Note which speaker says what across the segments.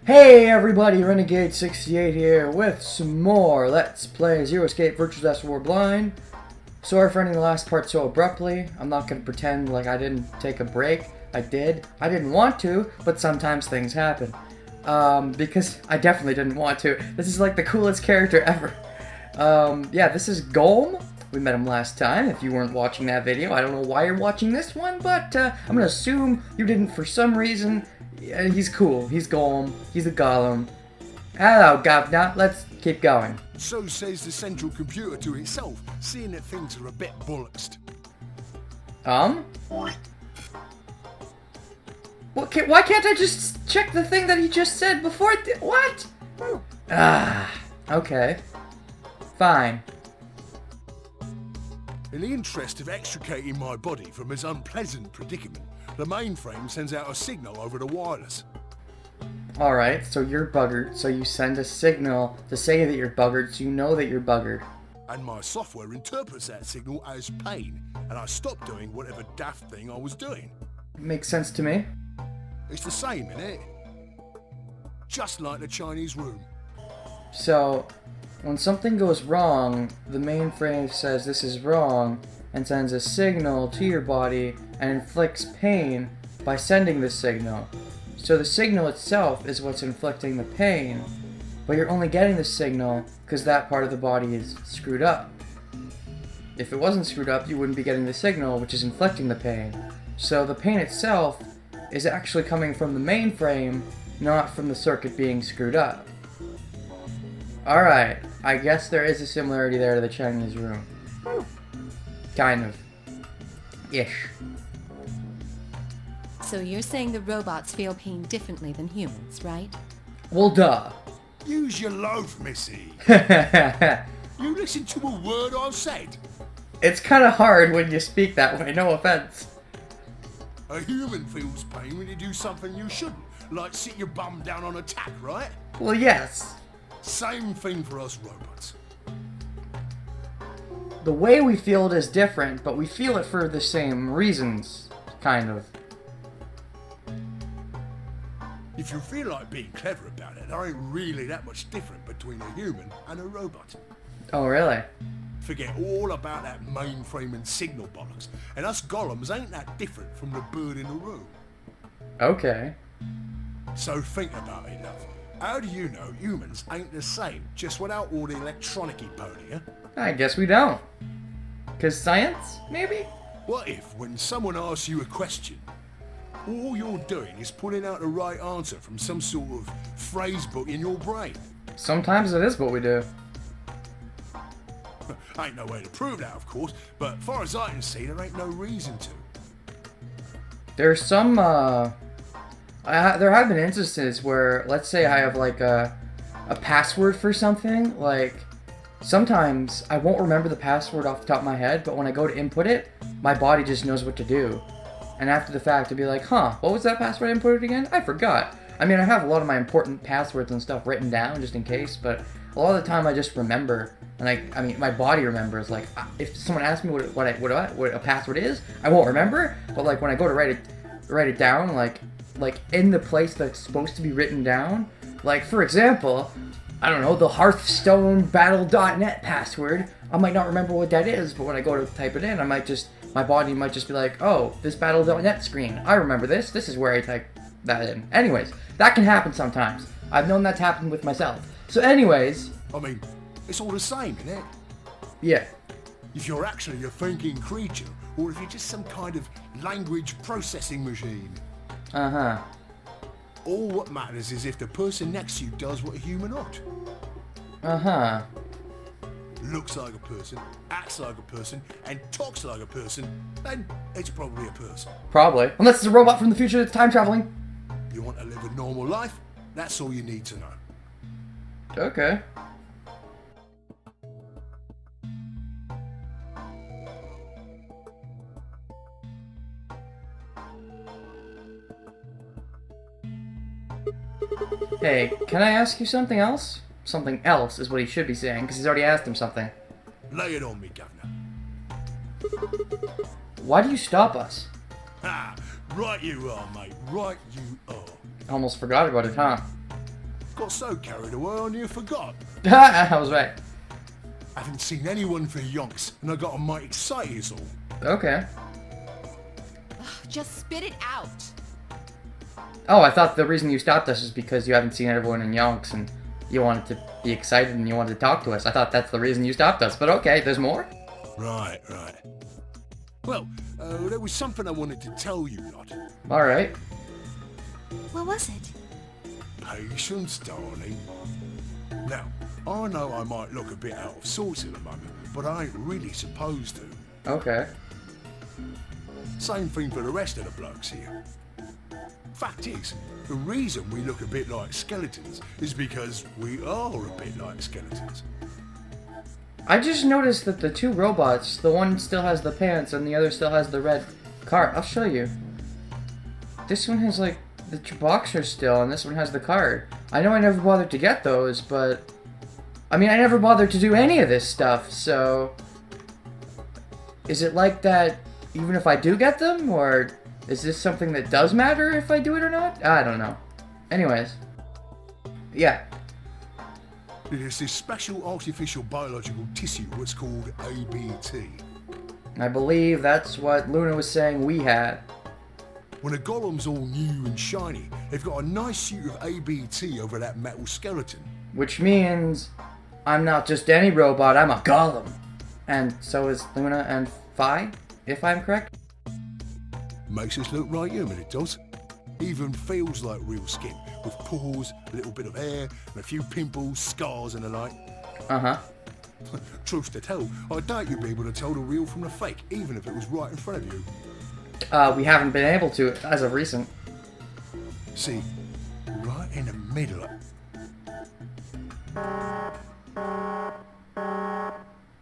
Speaker 1: Hey everybody, Renegade68 here with some more Let's Play Zero Escape Virtual Last War Blind. Sorry for ending the last part so abruptly. I'm not going to pretend like I didn't take a break. I did. I didn't want to, but sometimes things happen. Because I definitely didn't want to. This is like the coolest character ever. Yeah, this is Golem. We met him last time. If you weren't watching that video, I don't know why you're watching this one, but I'm going to assume you didn't for some reason. Yeah, he's cool. He's Golem. He's a golem. Hello, Governor. Let's keep going.
Speaker 2: So says the central computer to itself, seeing that things are a bit bollocksed.
Speaker 1: Well, why can't I just check the thing that he just said before? What? Okay. Fine.
Speaker 2: In the interest of extricating my body from this unpleasant predicament, the mainframe sends out a signal over the wireless.
Speaker 1: Alright, so you're buggered, so you send a signal to say that you're buggered, so you know that you're buggered.
Speaker 2: And my software interprets that signal as pain, and I stop doing whatever daft thing I was doing.
Speaker 1: Makes sense to me.
Speaker 2: It's the same, innit? Just like the Chinese room.
Speaker 1: So, when something goes wrong, the mainframe says this is wrong, and sends a signal to your body and inflicts pain by sending the signal. So the signal itself is what's inflicting the pain, but you're only getting the signal because that part of the body is screwed up. If it wasn't screwed up, you wouldn't be getting the signal, which is inflicting the pain. So the pain itself is actually coming from the mainframe, not from the circuit being screwed up. Alright, I guess there is a similarity there to the Chinese room. Kind of. Ish.
Speaker 3: So you're saying the robots feel pain differently than humans, right?
Speaker 1: Well, duh.
Speaker 2: Use your loaf, missy. You listen to a word I've said.
Speaker 1: It's kind of hard when you speak that way, no offense.
Speaker 2: A human feels pain when you do something you shouldn't, like sit your bum down on a tack, right?
Speaker 1: Well, yes.
Speaker 2: Same thing for us robots.
Speaker 1: The way we feel it is different, but we feel it for the same reasons, kind of.
Speaker 2: If you feel like being clever about it, there ain't really that much different between a human and a robot.
Speaker 1: Oh, really?
Speaker 2: Forget all about that mainframe and signal bollocks, and us golems ain't that different from the bird in the room.
Speaker 1: Okay.
Speaker 2: So think about it, love. How do you know humans ain't the same, just without all the electronic-y pony, huh?
Speaker 1: I guess we don't. 'Cause science, maybe?
Speaker 2: What if, when someone asks you a question, all you're doing is pulling out the right answer from some sort of phrase book in your brain?
Speaker 1: Sometimes it is what we do.
Speaker 2: Ain't no way to prove that, of course, but far as I can see, there ain't no reason to.
Speaker 1: There's some, there have been instances where, let's say I have, like, a password for something, like, sometimes I won't remember the password off the top of my head, but when I go to input it, my body just knows what to do. And after the fact, I'd be like, huh, what was that password I inputted again? I forgot. I mean, I have a lot of my important passwords and stuff written down just in case, but a lot of the time I just remember. And I mean, my body remembers. Like, if someone asks me what a password is, I won't remember. But like when I go to write it down, like in the place that's supposed to be written down. Like for example, I don't know, the HearthstoneBattle.net password. I might not remember what that is, but when I go to type it in, my body might just be like, oh, this Battle.net screen. I remember this. This is where I type that in. Anyways, that can happen sometimes. I've known that's happened with myself. So anyways.
Speaker 2: I mean, it's all the same, isn't it?
Speaker 1: Yeah.
Speaker 2: If you're actually a thinking creature, or if you're just some kind of language processing machine.
Speaker 1: Uh-huh.
Speaker 2: All what matters is if the person next to you does what a human ought.
Speaker 1: Uh-huh.
Speaker 2: Looks like a person, acts like a person, and talks like a person, then it's probably a person.
Speaker 1: Probably. Unless it's a robot from the future that's time traveling.
Speaker 2: You want to live a normal life? That's all you need to know.
Speaker 1: Okay. Hey, can I ask you something else? Something else is what he should be saying, because he's already asked him something.
Speaker 2: Lay it on me, Governor.
Speaker 1: Why do you stop us?
Speaker 2: Ha! Right you are, mate. Right you are.
Speaker 1: Almost forgot about it, huh?
Speaker 2: Got so carried away I near forgot.
Speaker 1: I was right.
Speaker 2: I haven't seen anyone for yonks, and I got a mite excited is all.
Speaker 1: Okay.
Speaker 3: Just spit it out.
Speaker 1: Oh, I thought the reason you stopped us is because you haven't seen everyone in Yonks and you wanted to be excited and you wanted to talk to us. I thought that's the reason you stopped us, but okay, there's more?
Speaker 2: Right. Well, there was something I wanted to tell you, lot.
Speaker 1: Alright.
Speaker 3: What was it?
Speaker 2: Patience, darling. Now, I know I might look a bit out of sorts at the moment, but I ain't really supposed to.
Speaker 1: Okay.
Speaker 2: Same thing for the rest of the blokes here. Fact is, the reason we look a bit like skeletons is because we are a bit like skeletons.
Speaker 1: I just noticed that the two robots, the one still has the pants and the other still has the red card. I'll show you. This one has like the boxers still and this one has the card. I know I never bothered to get those, but I mean I never bothered to do any of this stuff, so is it like that even if I do get them, or is this something that does matter if I do it or not? I don't know. Anyways. Yeah.
Speaker 2: There's this special artificial biological tissue what's called ABT.
Speaker 1: I believe that's what Luna was saying we had.
Speaker 2: When a golem's all new and shiny, they've got a nice suit of ABT over that metal skeleton.
Speaker 1: Which means I'm not just any robot, I'm a golem. And so is Luna and Phi, if I'm correct?
Speaker 2: Makes us look right human, it does. Even feels like real skin, with pores, a little bit of hair, and a few pimples, scars and the like.
Speaker 1: Uh-huh.
Speaker 2: Truth to tell, I doubt you'd be able to tell the real from the fake, even if it was right in front of you.
Speaker 1: We haven't been able to, as of recent.
Speaker 2: See, right in the middle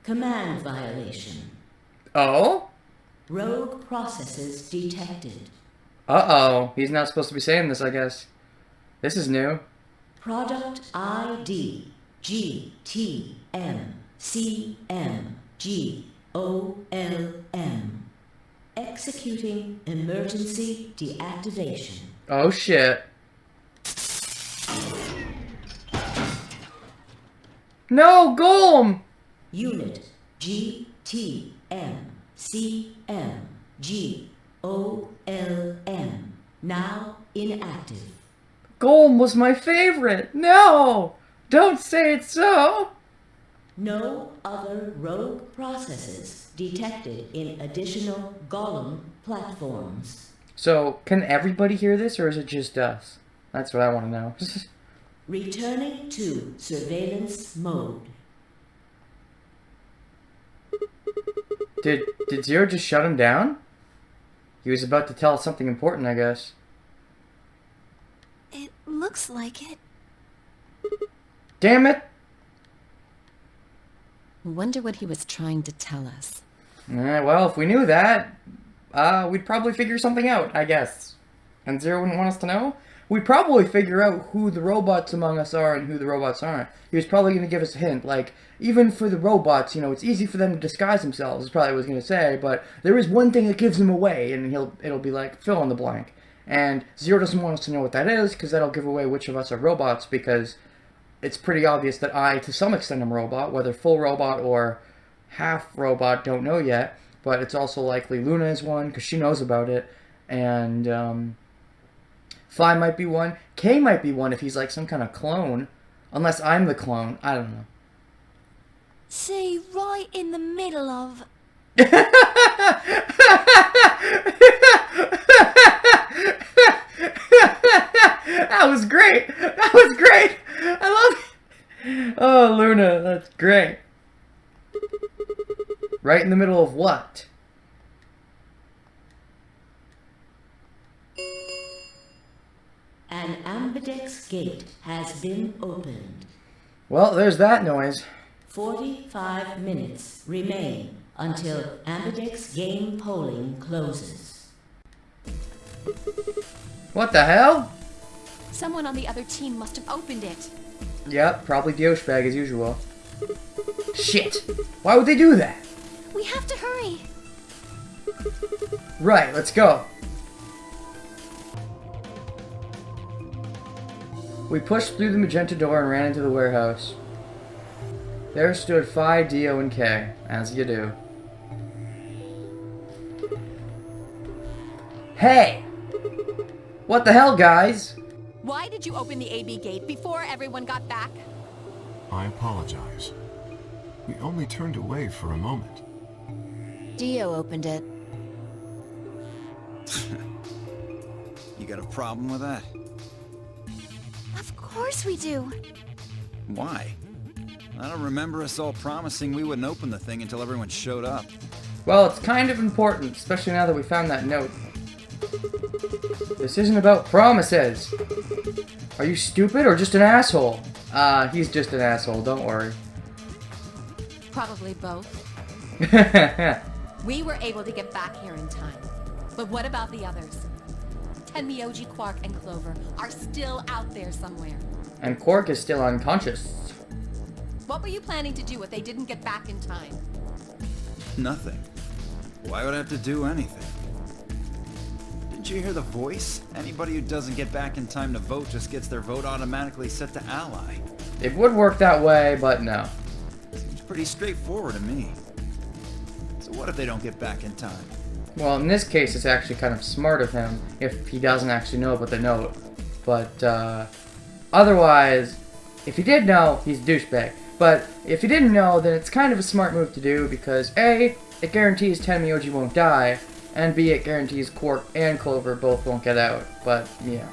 Speaker 4: Command violation.
Speaker 1: Oh?
Speaker 4: Rogue processes detected.
Speaker 1: Uh-oh. He's not supposed to be saying this, I guess. This is new.
Speaker 4: Product ID GTMCMGOLM. Executing emergency deactivation.
Speaker 1: Oh, shit. No, Golem!
Speaker 4: Unit GTMCMGOLM. Now inactive.
Speaker 1: Golem was my favorite! No! Don't say it so!
Speaker 4: No other rogue processes detected in additional Golem platforms.
Speaker 1: So, can everybody hear this, or is it just us? That's what I want to know.
Speaker 4: Returning to surveillance mode.
Speaker 1: Did Zero just shut him down? He was about to tell us something important, I guess.
Speaker 3: It looks like it.
Speaker 1: Damn it!
Speaker 3: Wonder what he was trying to tell us.
Speaker 1: Well, if we knew that, we'd probably figure something out, I guess. And Zero wouldn't want us to know? We'd probably figure out who the robots among us are and who the robots aren't. He was probably going to give us a hint, like, even for the robots, you know, it's easy for them to disguise themselves, is probably what he was going to say, but there is one thing that gives them away, and it'll be like, fill in the blank. And Zero doesn't want us to know what that is, because that'll give away which of us are robots, because it's pretty obvious that I, to some extent, am a robot, whether full robot or half robot, don't know yet, but it's also likely Luna is one, because she knows about it, and, Phi might be one, K might be one if he's like some kind of clone, unless I'm the clone, I don't know.
Speaker 3: See, right in the middle of...
Speaker 1: That was great! That was great! I love it! Oh, Luna, that's great. Right in the middle of what?
Speaker 4: An ambidex gate has been opened.
Speaker 1: Well, there's that noise.
Speaker 4: 45 minutes remain until ambidex game polling closes.
Speaker 1: What the hell?
Speaker 3: Someone on the other team must have opened it.
Speaker 1: Yep, probably douchebag as usual. Shit! Why would they do that?
Speaker 3: We have to hurry.
Speaker 1: Right, let's go. We pushed through the magenta door and ran into the warehouse. There stood Phi, Dio, and K, as you do. Hey! What the hell, guys?
Speaker 3: Why did you open the AB gate before everyone got back?
Speaker 5: I apologize. We only turned away for a moment.
Speaker 3: Dio opened it.
Speaker 6: You got a problem with that?
Speaker 3: Of course we do.
Speaker 6: Why? I don't remember us all promising we wouldn't open the thing until everyone showed up.
Speaker 1: Well, it's kind of important, especially now that we found that note. This isn't about promises. Are you stupid or just an asshole? He's just an asshole, don't worry.
Speaker 3: Probably both. We were able to get back here in time. But what about the others? Tenmyoji, Quark, and Clover are still out there somewhere.
Speaker 1: And Quark is still unconscious.
Speaker 3: What were you planning to do if they didn't get back in time?
Speaker 6: Nothing. Why would I have to do anything? Didn't you hear the voice? Anybody who doesn't get back in time to vote just gets their vote automatically set to ally.
Speaker 1: It would work that way, but no.
Speaker 6: Seems pretty straightforward to me. So what if they don't get back in time?
Speaker 1: Well, in this case, it's actually kind of smart of him if he doesn't actually know about the note. But, otherwise, if he did know, he's a douchebag. But if he didn't know, then it's kind of a smart move to do because A, it guarantees Tenmyoji won't die, and B, it guarantees Quark and Clover both won't get out. But, yeah.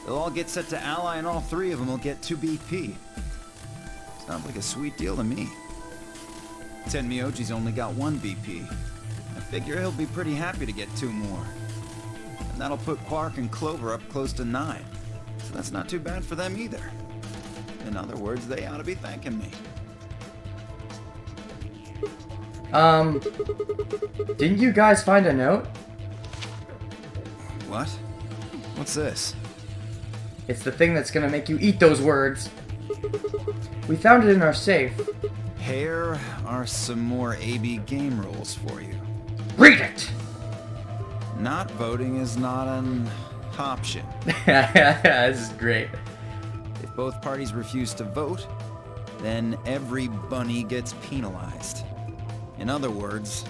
Speaker 6: They'll all get set to ally and all three of them will get 2 BP. Sounds like a sweet deal to me. Tenmyoji's only got 1 BP. I figure he'll be pretty happy to get 2 more. And that'll put Quark and Clover up close to 9. So that's not too bad for them either. In other words, they ought to be thanking me.
Speaker 1: Didn't you guys find a note?
Speaker 6: What? What's this?
Speaker 1: It's the thing that's gonna make you eat those words. We found it in our safe.
Speaker 6: Here are some more AB game rules for you.
Speaker 1: Read it!
Speaker 6: Not voting is not an option.
Speaker 1: This is great.
Speaker 6: If both parties refuse to vote, then every bunny gets penalized. In other words,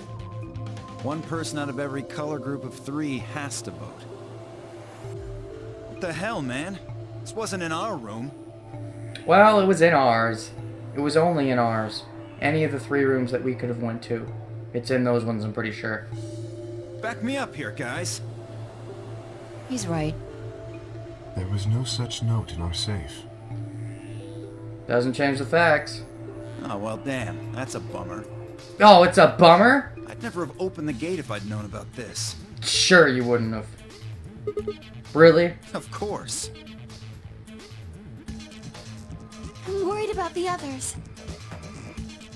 Speaker 6: one person out of every color group of 3 has to vote. What the hell, man? This wasn't in our room.
Speaker 1: Well, it was in ours. It was only in ours. Any of the 3 rooms that we could have went to. It's in those ones, I'm pretty sure.
Speaker 6: Back me up here, guys.
Speaker 3: He's right.
Speaker 5: There was no such note in our safe.
Speaker 1: Doesn't change the facts.
Speaker 6: Oh, well, damn. That's a bummer.
Speaker 1: Oh, it's a bummer?
Speaker 6: I'd never have opened the gate if I'd known about this.
Speaker 1: Sure you wouldn't have. Really?
Speaker 6: Of course.
Speaker 7: I'm worried about the others.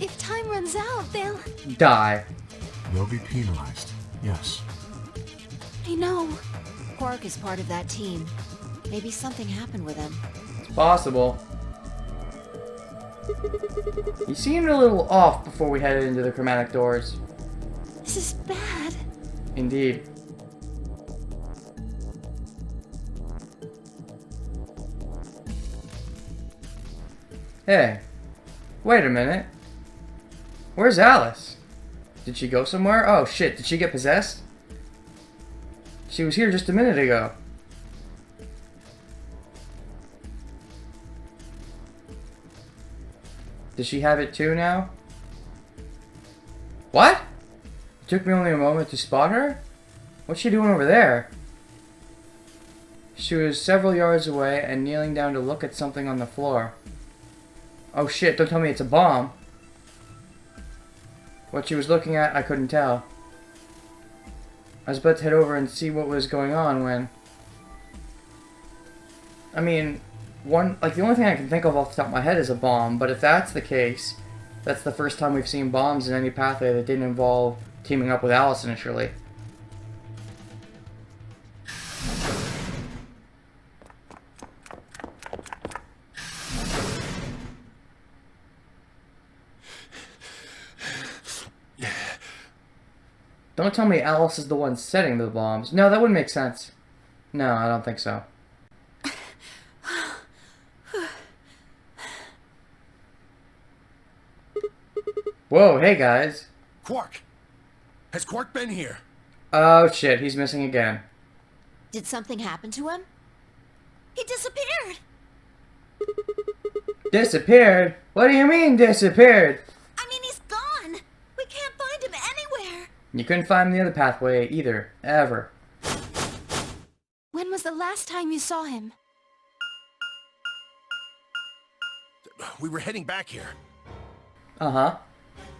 Speaker 7: If time runs out, they'll...
Speaker 1: Die.
Speaker 5: They'll be penalized, yes.
Speaker 7: I know.
Speaker 3: Quark is part of that team. Maybe something happened with him.
Speaker 1: It's possible. He seemed a little off before we headed into the chromatic doors.
Speaker 7: This is bad.
Speaker 1: Indeed. Hey, wait a minute. Where's Alice? Did she go somewhere? Oh shit, did she get possessed? She was here just a minute ago. Does she have it too now? What? It took me only a moment to spot her? What's she doing over there? She was several yards away and kneeling down to look at something on the floor. Oh shit, don't tell me it's a bomb. What she was looking at, I couldn't tell. I was about to head over and see what was going on when... I mean, the only thing I can think of off the top of my head is a bomb, but if that's the case, that's the first time we've seen bombs in any pathway that didn't involve teaming up with Alice initially. Don't tell me Alice is the one setting the bombs. No, that wouldn't make sense. No, I don't think so. Whoa, hey guys.
Speaker 2: Quark! Has Quark been here?
Speaker 1: Oh shit, he's missing again.
Speaker 7: Did something happen to him? He disappeared!
Speaker 1: Disappeared? What do you mean disappeared?
Speaker 7: I mean, he's gone! We can't find him anywhere!
Speaker 1: You couldn't find the other pathway either, ever.
Speaker 7: When was the last time you saw him?
Speaker 2: We were heading back here.
Speaker 1: Uh-huh.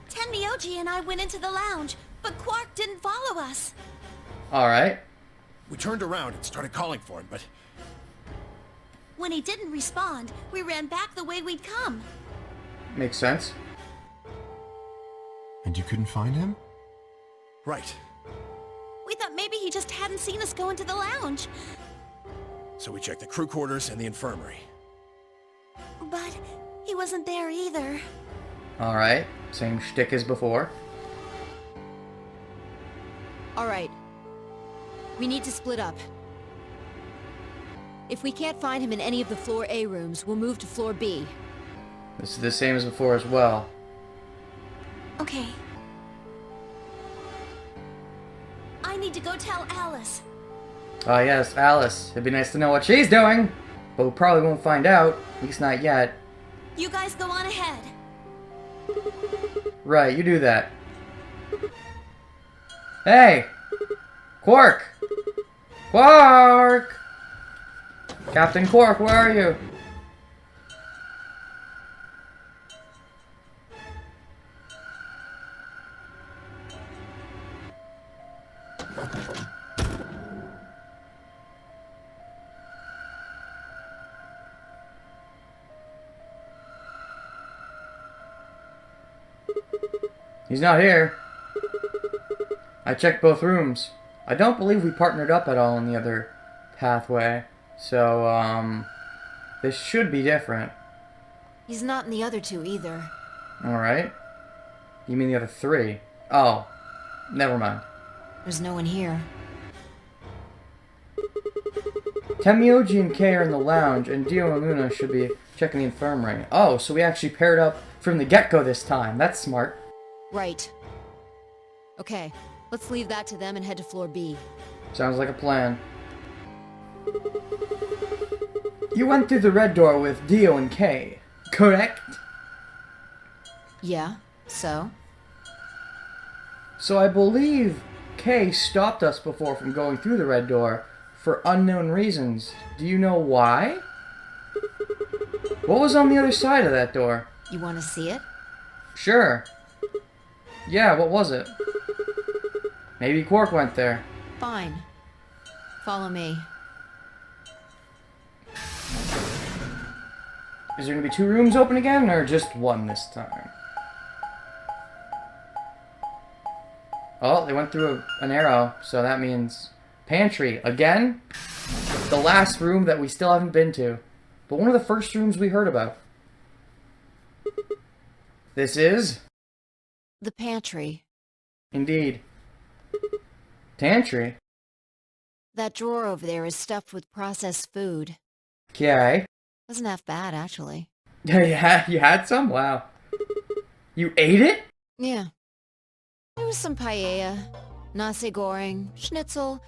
Speaker 7: Tenmyoji and I went into the lounge, but Quark didn't follow us.
Speaker 1: Alright.
Speaker 2: We turned around and started calling for him, but
Speaker 7: When he didn't respond, we ran back the way we'd come.
Speaker 1: Makes sense.
Speaker 5: And you couldn't find him?
Speaker 2: right.
Speaker 7: We thought maybe he just hadn't seen us go into the lounge.
Speaker 2: So we checked the crew quarters and the infirmary.
Speaker 7: But he wasn't there either.
Speaker 1: Alright. Same shtick as before.
Speaker 8: Alright. We need to split up. If we can't find him in any of the Floor A rooms, we'll move to Floor B.
Speaker 1: This is the same as before as well.
Speaker 7: Okay. I need to go tell Alice.
Speaker 1: Ah yes, Alice. It'd be nice to know what she's doing. But we probably won't find out. At least not yet.
Speaker 7: You guys go on ahead.
Speaker 1: Right, you do that. Hey! Quark! Quark! Captain Quark, where are you? He's not here. I checked both rooms. I don't believe we partnered up at all in the other pathway. So, this should be different.
Speaker 8: He's not in the other two either.
Speaker 1: Alright. You mean the other three? Oh. Never mind.
Speaker 8: There's no one here.
Speaker 1: Tenmyoji and Kay are in the lounge, and Dio and Luna should be checking the infirmary. Oh, so we actually paired up from the get-go this time. That's smart.
Speaker 8: Right. Okay, let's leave that to them and head to Floor B.
Speaker 1: Sounds like a plan. You went through the red door with Dio and Kay, correct?
Speaker 8: Yeah, so?
Speaker 1: So I believe Kay stopped us before from going through the red door for unknown reasons. Do you know why? What was on the other side of that door?
Speaker 8: You want to see it?
Speaker 1: Sure. Yeah, what was it? Maybe Quark went there.
Speaker 8: Fine. Follow me.
Speaker 1: Is there gonna be 2 rooms open again, or just 1 this time? Oh, they went through an arrow, so that means pantry again? The last room that we still haven't been to, but one of the first rooms we heard about. This is?
Speaker 8: The pantry.
Speaker 1: Indeed. Tantry?
Speaker 8: That drawer over there is stuffed with processed food.
Speaker 1: Okay.
Speaker 8: Wasn't half bad, actually.
Speaker 1: Yeah, you had some? Wow. You ate it?
Speaker 8: Yeah. There was some paella, nasi goreng, schnitzel,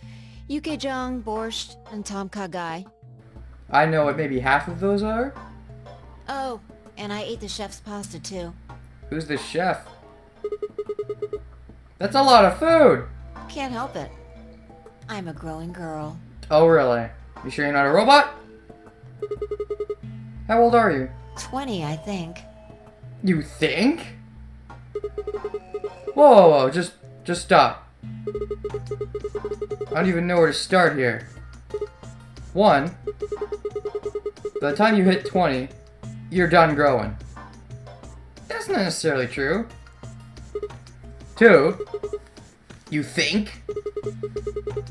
Speaker 8: yukejang, borscht, and tom kha gai.
Speaker 1: I know what maybe half of those are.
Speaker 8: Oh, and I ate the chef's pasta too.
Speaker 1: Who's the chef? That's a lot of food!
Speaker 8: Can't help it. I'm a growing girl.
Speaker 1: Oh, really? You sure you're not a robot? How old are you?
Speaker 8: 20, I think.
Speaker 1: You think? Whoa, whoa, whoa, just stop. I don't even know where to start here. 1, by the time you hit 20, you're done growing. That's not necessarily true. 2, you think?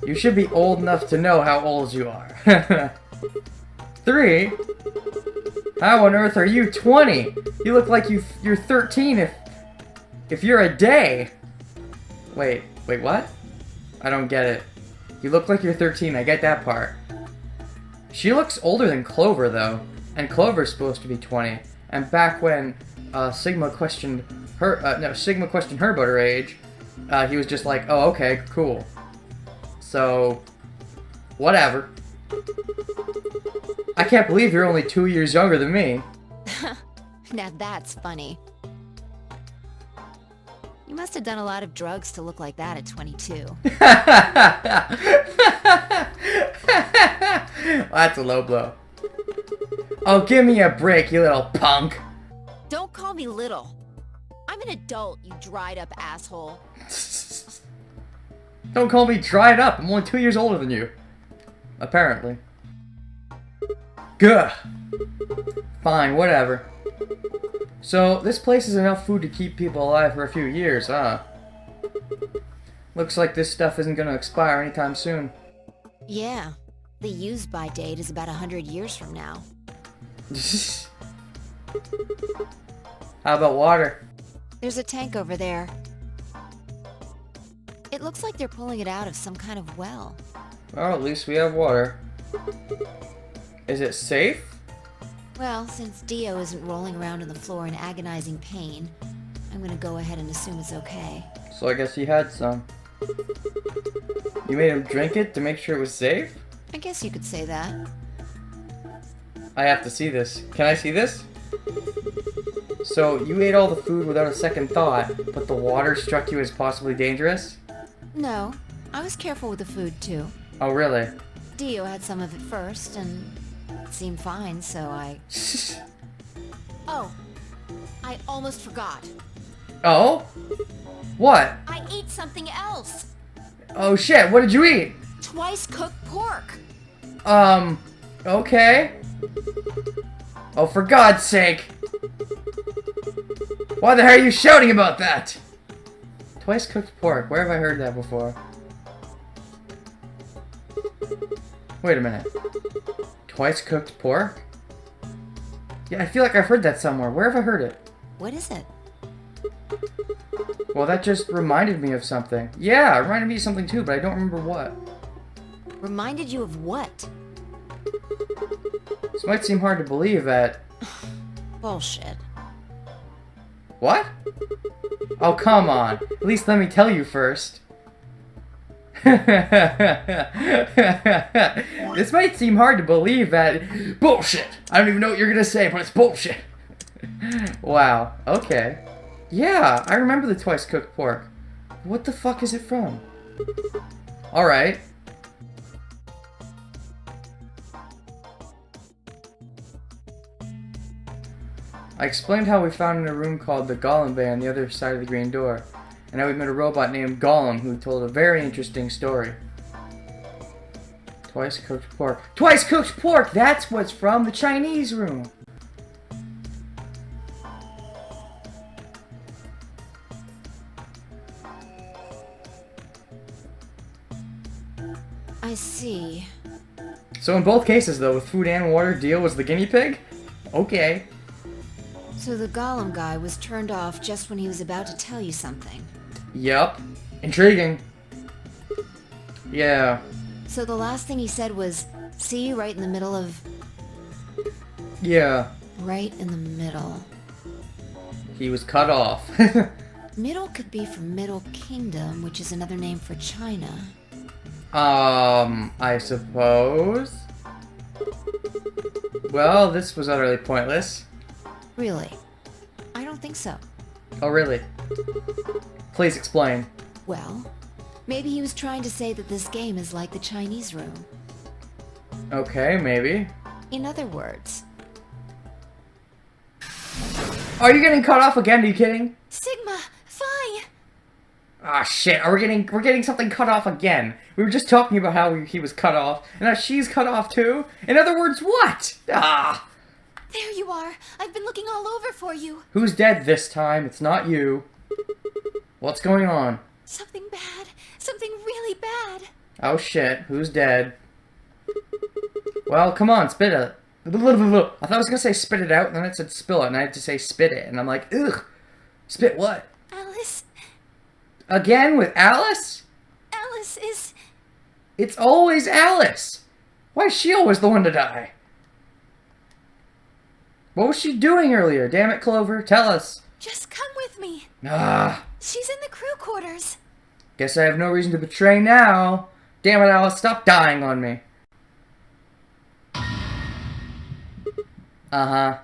Speaker 1: You should be old enough to know how old you are. 3, how on earth are you 20? You look like you're 13 if you're a day. Wait, what? I don't get it. You look like you're 13, I get that part. She looks older than Clover, though. And Clover's supposed to be 20. And back when Sigma questioned her, Sigma questioned her about her age, he was just like, oh, okay, cool. So, whatever. I can't believe you're only 2 years younger than me.
Speaker 8: Now that's funny. You must have done a lot of drugs to look like that at 22.
Speaker 1: That's a low blow. Oh, give me a break, you little punk.
Speaker 8: Don't call me little. I'm an adult, you dried up asshole.
Speaker 1: Don't call me dried up. I'm only 2 years older than you. Apparently. Gah. Fine, whatever. So, this place is enough food to keep people alive for a few years, huh? Looks like this stuff isn't gonna expire anytime soon.
Speaker 8: Yeah. The use-by date is about 100 years from now.
Speaker 1: How about water?
Speaker 8: There's a tank over there. It looks like they're pulling it out of some kind of well.
Speaker 1: Well, at least we have water. Is it safe?
Speaker 8: Well, since Dio isn't rolling around on the floor in agonizing pain, I'm gonna go ahead and assume it's okay.
Speaker 1: So I guess he had some. You made him drink it to make sure it was safe?
Speaker 8: I guess you could say that.
Speaker 1: I have to see this. Can I see this? So, you ate all the food without a second thought, but the water struck you as possibly dangerous?
Speaker 8: No, I was careful with the food too.
Speaker 1: Oh, really?
Speaker 8: Dio had some of it first, and it seemed fine, so I... Oh, I almost forgot.
Speaker 1: Oh? What?
Speaker 8: I ate something else!
Speaker 1: Oh shit, what did you eat?
Speaker 8: Twice cooked pork!
Speaker 1: Okay. Oh, for God's sake! Why the hell are you shouting about that? Twice cooked pork, where have I heard that before? Wait a minute. Twice cooked pork? Yeah, I feel like I've heard that somewhere. Where have I heard it?
Speaker 8: What is it?
Speaker 1: Well, that just reminded me of something. Yeah, it reminded me of something too, but I don't remember what.
Speaker 8: Reminded you of what?
Speaker 1: This might seem hard to believe that...
Speaker 8: Bullshit.
Speaker 1: What? Oh, come on. At least let me tell you first. This might seem hard to believe that... Bullshit! I don't even know what you're gonna say, but it's bullshit. Wow, okay. Yeah, I remember the twice cooked pork. What the fuck is it from? Alright. I explained how we found in a room called the Gollum Bay on the other side of the green door, and how we met a robot named Gollum who told a very interesting story. Twice cooked pork. Twice cooked pork! That's what's from the Chinese room!
Speaker 8: I see.
Speaker 1: So in both cases though, with food and water, Dio was the guinea pig? Okay.
Speaker 8: So the Gollum guy was turned off just when he was about to tell you something.
Speaker 1: Yup. Intriguing. Yeah.
Speaker 8: So the last thing he said was, see you right in the middle of...
Speaker 1: Yeah.
Speaker 8: Right in the middle.
Speaker 1: He was cut off.
Speaker 8: Middle could be from Middle Kingdom, which is another name for China.
Speaker 1: I suppose? Well, this was utterly pointless.
Speaker 8: Really? I don't think so.
Speaker 1: Oh, really? Please explain.
Speaker 8: Well, maybe he was trying to say that this game is like the Chinese room.
Speaker 1: Okay, maybe.
Speaker 8: In other words...
Speaker 1: Are you getting cut off again? Are you kidding?
Speaker 7: Sigma, fine.
Speaker 1: Ah, shit. We're getting something cut off again. We were just talking about how he was cut off, and now she's cut off too? In other words, what? Ah!
Speaker 7: There you are. I've been looking all over for you.
Speaker 1: Who's dead this time? It's not you. What's going on?
Speaker 7: Something bad. Something really bad.
Speaker 1: Oh shit, who's dead? Well, come on, spit it. I thought I was gonna say spit it out, and then it said spill it, and I had to say spit it, and I'm like, ugh. Spit what?
Speaker 7: Alice.
Speaker 1: Again with Alice?
Speaker 7: Alice is...
Speaker 1: It's always Alice. Why is she always the one to die? What was she doing earlier? Damn it, Clover, tell us.
Speaker 7: Just come with me.
Speaker 1: Ah,
Speaker 7: She's in the crew quarters.
Speaker 1: guess I have no reason to betray now. Damn it, Alice, stop dying on me. Uh-huh.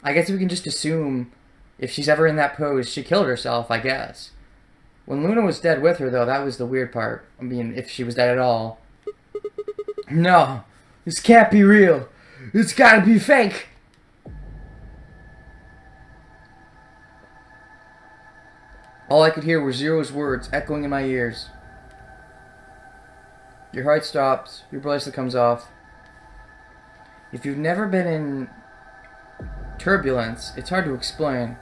Speaker 1: I guess we can just assume if she's ever in that pose, she killed herself, I guess. When Luna was dead with her, though, that was the weird part. I mean, if she was dead at all. No, this can't be real. It's gotta be fake. All I could hear were Zero's words echoing in my ears. Your heart stops, your bracelet comes off. If you've never been in turbulence, it's hard to explain.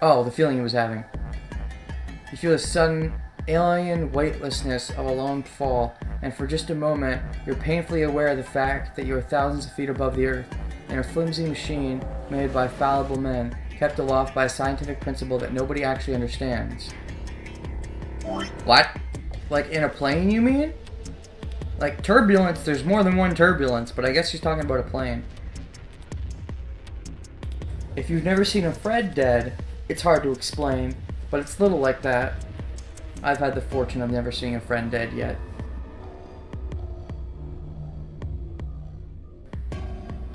Speaker 1: Oh, the feeling he was having. You feel a sudden, alien weightlessness of a long fall, and for just a moment, you're painfully aware of the fact that you are thousands of feet above the earth, in a flimsy machine made by fallible men, kept aloft by a scientific principle that nobody actually understands. What? Like in a plane, you mean? Like turbulence, there's more than one turbulence, but I guess she's talking about a plane. If you've never seen a Fred dead, it's hard to explain, but it's little like that. I've had the fortune of never seeing a friend dead yet.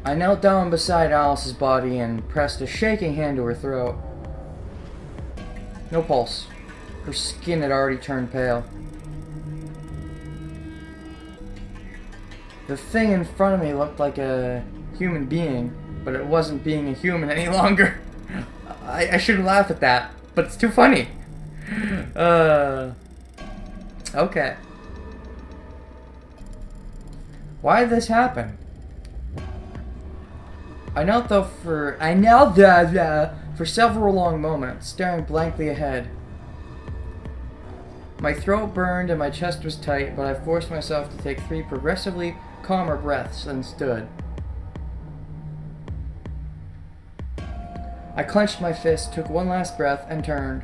Speaker 1: I knelt down beside Alice's body and pressed a shaking hand to her throat. No pulse. Her skin had already turned pale. The thing in front of me looked like a human being, but it wasn't being a human any longer. I shouldn't laugh at that, but it's too funny. Okay. Why did this happen? I knelt for several long moments, staring blankly ahead. My throat burned and my chest was tight, but I forced myself to take 3 progressively calmer breaths and stood. I clenched my fist, took one last breath, and turned.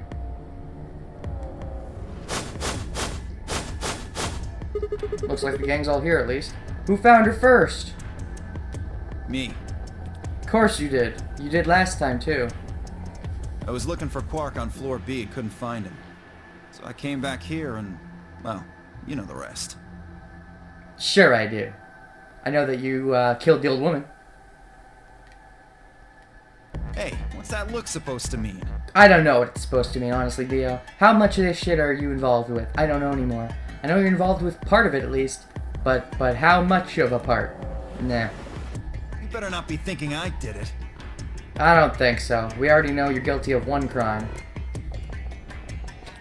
Speaker 1: Looks like the gang's all here, at least. Who found her first?
Speaker 6: Me.
Speaker 1: Of course you did. You did last time, too.
Speaker 6: I was looking for Quark on floor B, couldn't find him. So I came back here and, well, you know the rest.
Speaker 1: Sure I do. I know that you killed the old woman.
Speaker 6: Hey, what's that look supposed to mean?
Speaker 1: I don't know what it's supposed to mean, honestly, Dio. How much of this shit are you involved with? I don't know anymore. I know you're involved with part of it, at least. But how much of a part? Nah.
Speaker 6: You better not be thinking I did it.
Speaker 1: I don't think so. We already know you're guilty of one crime.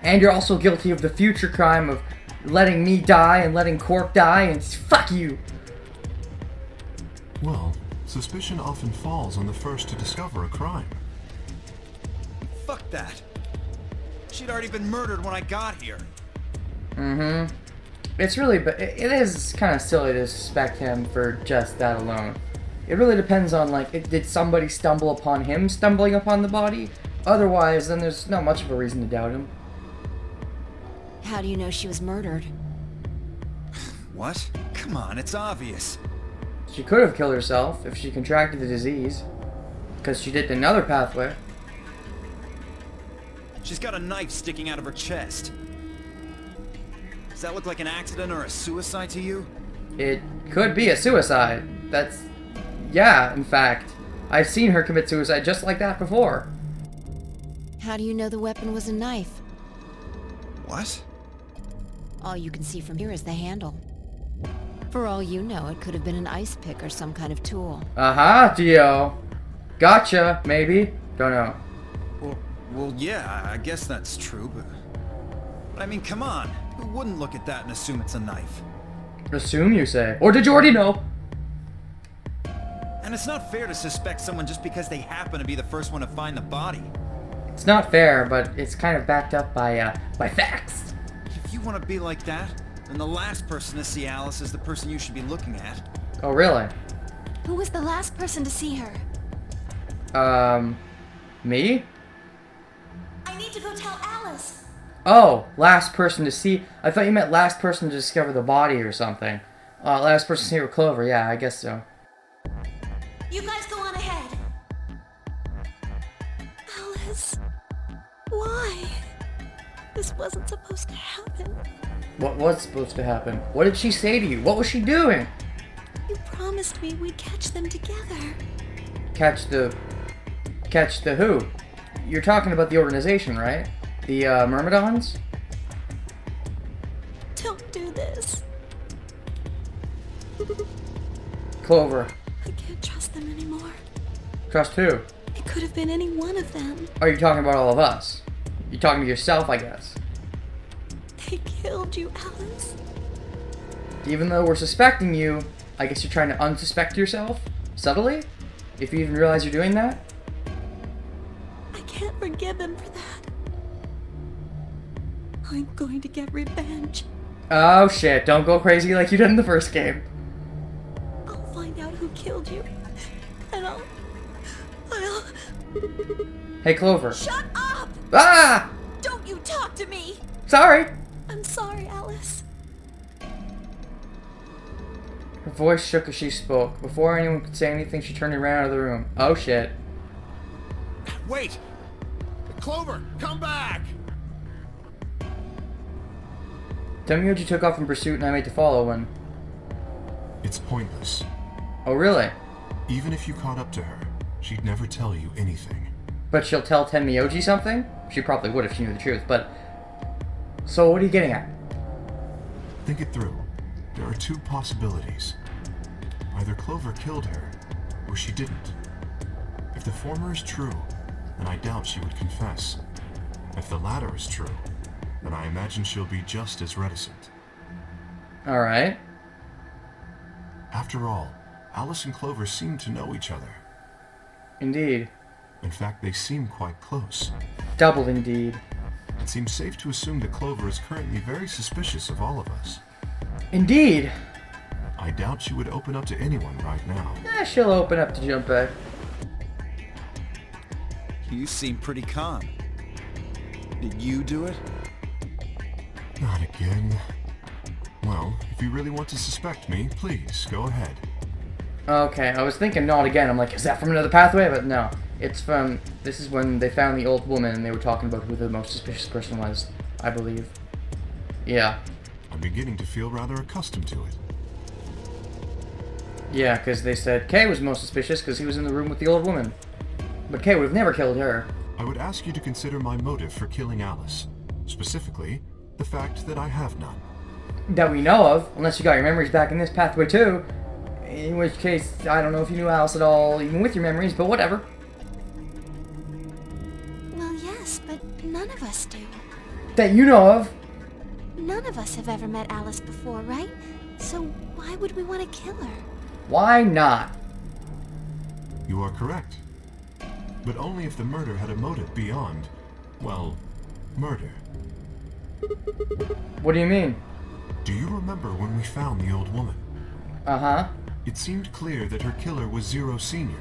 Speaker 1: And you're also guilty of the future crime of letting me die and letting Quark die, and fuck you!
Speaker 5: Well, suspicion often falls on the first to discover a crime.
Speaker 6: Fuck that. She'd already been murdered when I got here.
Speaker 1: Mm-hmm. It's really, but it is kind of silly to suspect him for just that alone. It really depends on, like, did somebody stumble upon him stumbling upon the body? Otherwise, then there's not much of a reason to doubt him.
Speaker 8: How do you know she was murdered?
Speaker 6: What? Come on, it's obvious.
Speaker 1: She could have killed herself if she contracted the disease. Because she did another pathway.
Speaker 6: She's got a knife sticking out of her chest. Does that look like an accident or a suicide to you?
Speaker 1: It could be a suicide. That's... yeah, in fact. I've seen her commit suicide just like that before.
Speaker 8: How do you know the weapon was a knife?
Speaker 6: What?
Speaker 8: All you can see from here is the handle. For all you know, it could have been an ice pick or some kind of tool.
Speaker 1: Aha, Dio. Gotcha, maybe. Don't know.
Speaker 6: Well, yeah, I guess that's true, but I mean, come on. Who wouldn't look at that and assume it's a knife?
Speaker 1: Assume, you say. Or did you already know?
Speaker 6: And it's not fair to suspect someone just because they happen to be the first one to find the body.
Speaker 1: It's not fair, but it's kind of backed up by facts.
Speaker 6: If you want to be like that, then the last person to see Alice is the person you should be looking at.
Speaker 1: Oh, really?
Speaker 7: Who was the last person to see her?
Speaker 1: Me?
Speaker 7: I need to go tell Alice.
Speaker 1: Oh, last person to see... I thought you meant last person to discover the body or something. Last person to see her Clover, yeah, I guess so.
Speaker 7: You guys go on ahead. Alice, why? This wasn't supposed to happen.
Speaker 1: What was supposed to happen? What did she say to you? What was she doing?
Speaker 7: You promised me we'd catch them together.
Speaker 1: Catch the who? You're talking about the organization, right? The Myrmidons?
Speaker 7: Don't do this.
Speaker 1: Clover.
Speaker 7: I can't trust them anymore.
Speaker 1: Trust who?
Speaker 7: It could have been any one of them.
Speaker 1: Are you talking about all of us? You're talking to yourself, I guess.
Speaker 7: They killed you, Alice.
Speaker 1: Even though we're suspecting you, I guess you're trying to unsuspect yourself? Subtly? If you even realize you're doing that?
Speaker 7: I can't forgive them for that. I'm going to get revenge.
Speaker 1: Oh shit, don't go crazy like you did in the first game.
Speaker 7: I'll find out who killed you. And I'll...
Speaker 1: Hey, Clover.
Speaker 7: Shut up!
Speaker 1: Ah!
Speaker 7: Don't you talk to me!
Speaker 1: Sorry!
Speaker 7: I'm sorry, Alice.
Speaker 1: Her voice shook as she spoke. Before anyone could say anything, she turned around out of the room. Oh shit.
Speaker 2: Wait! Clover, come back!
Speaker 1: Temioji took off in pursuit and I made to follow when...
Speaker 5: It's pointless.
Speaker 1: Oh really?
Speaker 5: Even if you caught up to her, she'd never tell you anything.
Speaker 1: But she'll tell Tenmyoji something? She probably would if she knew the truth, but... So what are you getting at?
Speaker 5: Think it through. There are two possibilities. Either Clover killed her, or she didn't. If the former is true, then I doubt she would confess. If the latter is true, then I imagine she'll be just as reticent.
Speaker 1: Alright.
Speaker 5: After all, Alice and Clover seem to know each other.
Speaker 1: Indeed.
Speaker 5: In fact, they seem quite close.
Speaker 1: Double indeed.
Speaker 5: It seems safe to assume that Clover is currently very suspicious of all of us.
Speaker 1: Indeed!
Speaker 5: I doubt she would open up to anyone right now.
Speaker 1: She'll open up to Junpei.
Speaker 6: You seem pretty calm. Did you do it?
Speaker 5: Not again. Well, if you really want to suspect me, please, go ahead.
Speaker 1: Okay, I was thinking not again. I'm like, is that from another pathway? But no. It's from... This is when they found the old woman and they were talking about who the most suspicious person was, I believe. Yeah.
Speaker 5: I'm beginning to feel rather accustomed to it.
Speaker 1: Yeah, because they said Kay was most suspicious because he was in the room with the old woman. But Kay would have never killed her.
Speaker 5: I would ask you to consider my motive for killing Alice. Specifically, the fact that I have none.
Speaker 1: That we know of, unless you got your memories back in this pathway too. In which case, I don't know if you knew Alice at all, even with your memories, but whatever.
Speaker 7: Well, yes, but none of us do.
Speaker 1: That you know of.
Speaker 7: None of us have ever met Alice before, right? So why would we want to kill her?
Speaker 1: Why not?
Speaker 5: You are correct. But only if the murder had a motive beyond, well, murder.
Speaker 1: What do you mean?
Speaker 5: Do you remember when we found the old woman?
Speaker 1: Uh-huh.
Speaker 5: It seemed clear that her killer was Zero Senior,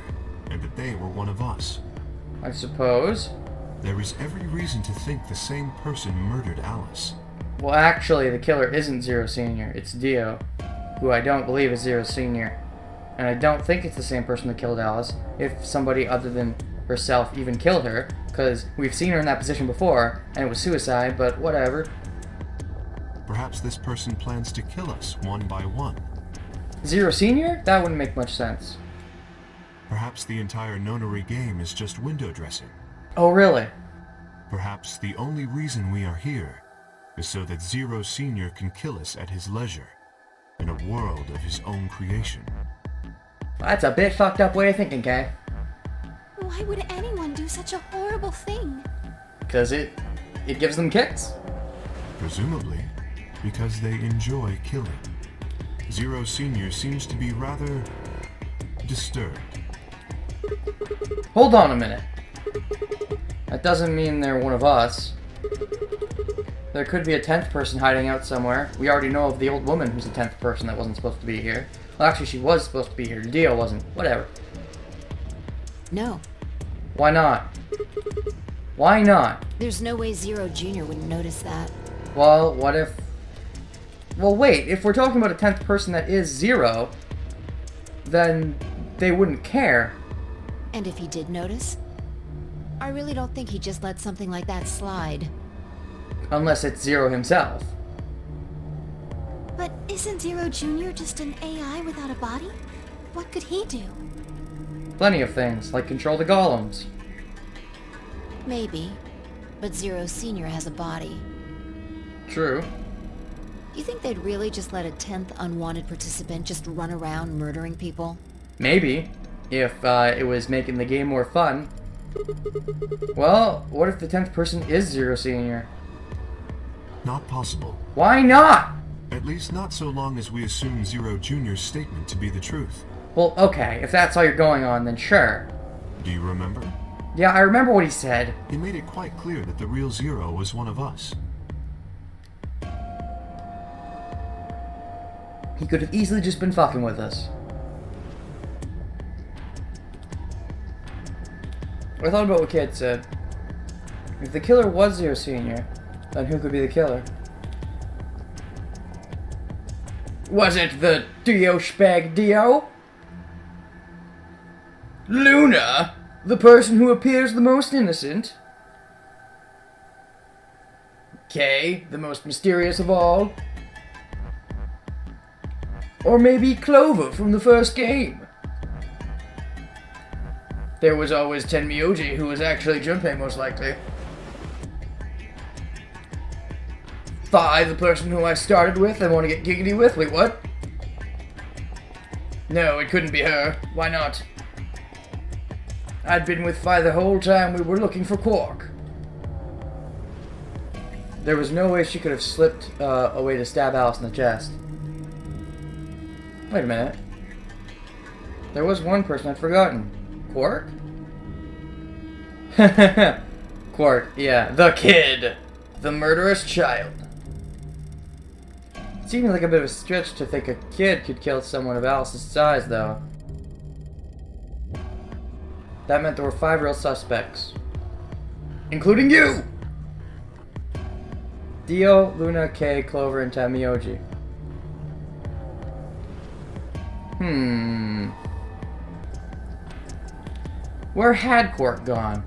Speaker 5: and that they were one of us.
Speaker 1: I suppose.
Speaker 5: There is every reason to think the same person murdered Alice.
Speaker 1: Well, actually, the killer isn't Zero Senior. It's Dio, who I don't believe is Zero Senior. And I don't think it's the same person that killed Alice, if somebody other than herself even killed her, because we've seen her in that position before, and it was suicide, but whatever.
Speaker 5: Perhaps this person plans to kill us one by one.
Speaker 1: Zero Senior? That wouldn't make much sense.
Speaker 5: Perhaps the entire Nonary game is just window dressing.
Speaker 1: Oh, really?
Speaker 5: Perhaps the only reason we are here is so that Zero Senior can kill us at his leisure, in a world of his own creation.
Speaker 1: That's a bit fucked up way of thinking, Kay.
Speaker 7: Why would anyone do such a horrible thing?
Speaker 1: Because it gives them kicks.
Speaker 5: Presumably, because they enjoy killing. Zero Senior seems to be rather disturbed.
Speaker 1: Hold on a minute. That doesn't mean they're one of us. There could be a 10th person hiding out somewhere. We already know of the old woman who's the 10th person that wasn't supposed to be here. Well, actually, she was supposed to be here. Dio wasn't. Whatever.
Speaker 8: No.
Speaker 1: Why not? Why not?
Speaker 8: There's no way Zero Jr. would notice that.
Speaker 1: Well, what if... Well, wait. If we're talking about a 10th person that is Zero, then they wouldn't care.
Speaker 8: And if he did notice, I really don't think he'd just let something like that slide.
Speaker 1: Unless it's Zero himself.
Speaker 7: But isn't Zero Jr. just an AI without a body? What could he do?
Speaker 1: Plenty of things, like control the golems.
Speaker 8: Maybe. But Zero Sr. has a body.
Speaker 1: True.
Speaker 8: You think they'd really just let a 10th unwanted participant just run around murdering people?
Speaker 1: Maybe. If it was making the game more fun. Well, what if the 10th person is Zero Sr.?
Speaker 5: Not possible.
Speaker 1: Why not?
Speaker 5: At least not so long as we assume Zero Jr.'s statement to be the truth.
Speaker 1: Well, okay, if that's all you're going on, then sure.
Speaker 5: Do you remember?
Speaker 1: Yeah, I remember what he said.
Speaker 5: He made it quite clear that the real Zero was one of us.
Speaker 1: He could have easily just been fucking with us. I thought about what Kid said. If the killer was Zero Sr., then who could be the killer? Was it the Dio Spag Dio? Luna? The person who appears the most innocent? Kay, the most mysterious of all? Or maybe Clover from the first game? There was always Tenmyoji, who was actually Junpei, most likely. Fi, the person who I started with and want to get giggity with? Wait, what? No, it couldn't be her. Why not? I'd been with Fi the whole time we were looking for Quark. There was no way she could have slipped away to stab Alice in the chest. Wait a minute. There was one person I'd forgotten. Quark? Quark, yeah. The kid! The murderous child. It seemed like a bit of a stretch to think a kid could kill someone of Alice's size, though. That meant there were 5 real suspects. Including you! Dio, Luna, Kay, Clover, and Tenmyoji. Where had Quark gone?